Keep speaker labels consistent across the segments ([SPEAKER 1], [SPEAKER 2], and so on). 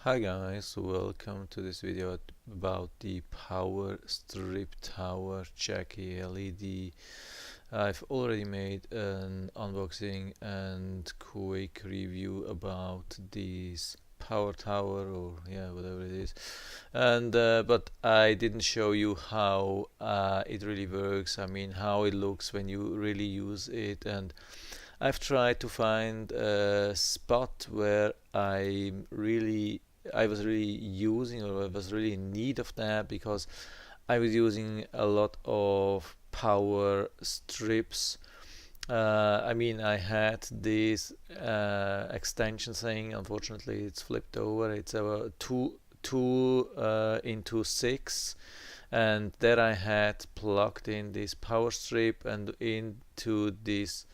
[SPEAKER 1] Hi guys, welcome to this video about the power strip tower JACKYLED. I've already made an unboxing and quick review about this power tower, or yeah, whatever it is, and but I didn't show you how it really works. I mean, how it looks when you really use it. And I've tried to find a spot where I was really using, or I was really in need of that, because I was using a lot of power strips. I mean, I had this extension thing. Unfortunately, it's flipped over. It's a two into six, and there I had plugged in this power strip, and into this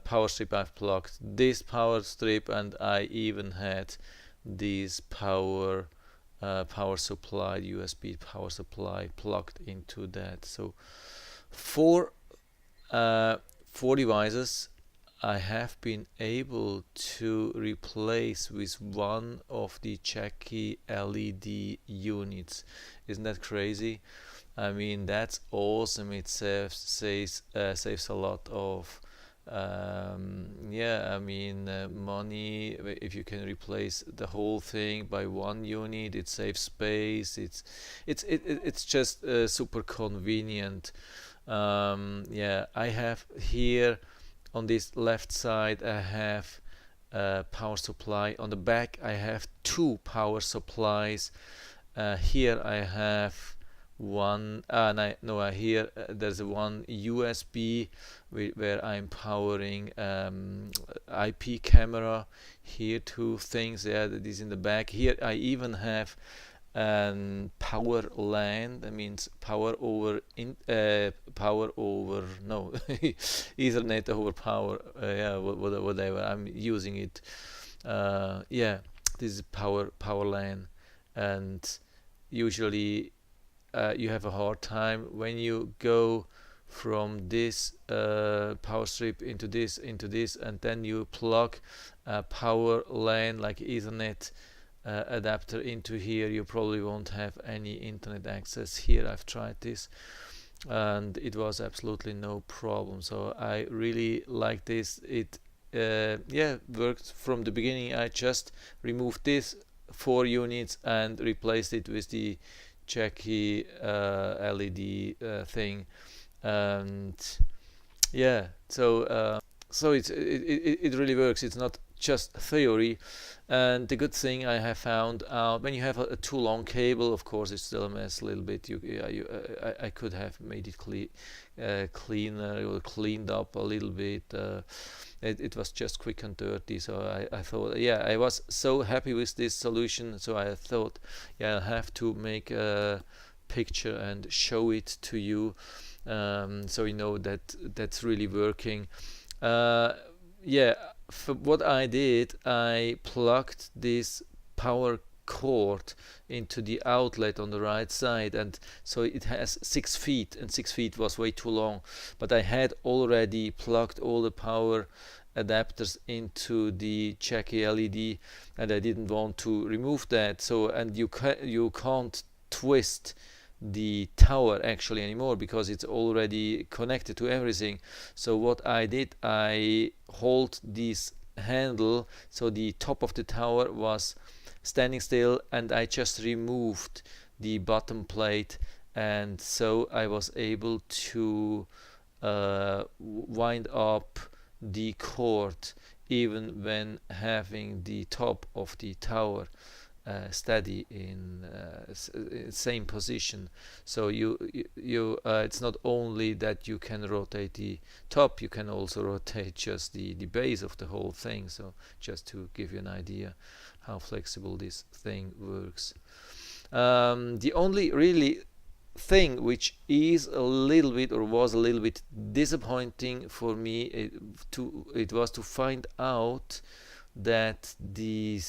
[SPEAKER 1] power strip I've plugged this power strip, and I even had this power supply, USB power supply, plugged into that. So for uh, four devices I have been able to replace with one of the JACKYLED units. Isn't that crazy? I mean, that's awesome. It saves a lot of yeah, I mean, money. If you can replace the whole thing by one unit, it saves space. It's just super convenient. Yeah, I have here on this left side I have a power supply. On the back I have two power supplies. Here I have one, no, here there's one USB where I'm powering IP camera. Here two things, yeah, that is in the back. Here I even have power LAN. That means power over no Ethernet over power. Yeah, whatever. I'm using it. Yeah, this is power LAN, and usually you have a hard time when you go from this power strip into this, and then you plug a power LAN like Ethernet adapter into here. You probably won't have any internet access. Here I've tried this and it was absolutely no problem, so I really like this. It yeah, worked from the beginning. I just removed this 4 units and replaced it with the Jackie LED thing, and yeah, so it really works. It's not just theory. And the good thing I have found out, when you have a too long cable, of course it's still a mess a little bit. I could have made it cleaner, or cleaned up a little bit. It was just quick and dirty, so I thought, yeah, I was so happy with this solution, so I thought, yeah, I'll have to make a picture and show it to you, so you know that that's really working. Yeah, for what I did, I plugged this power cord into the outlet on the right side, and so it has 6 feet, and 6 feet was way too long, but I had already plugged all the power adapters into the JACKYLED, and I didn't want to remove that. So, and you can't twist the tower actually anymore, because it's already connected to everything. So what I did, I hold this handle, so the top of the tower was standing still, and I just removed the bottom plate, and so I was able to wind up the cord even when having the top of the tower steady in same position. So it's not only that you can rotate the top, you can also rotate just the base of the whole thing. So just to give you an idea how flexible this thing works. The only really thing which is a little bit, or was a little bit disappointing for me, it was to find out that the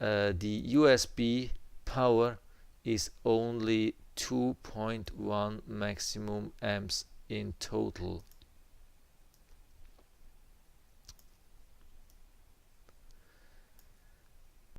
[SPEAKER 1] USB power is only 2.1 maximum amps in total.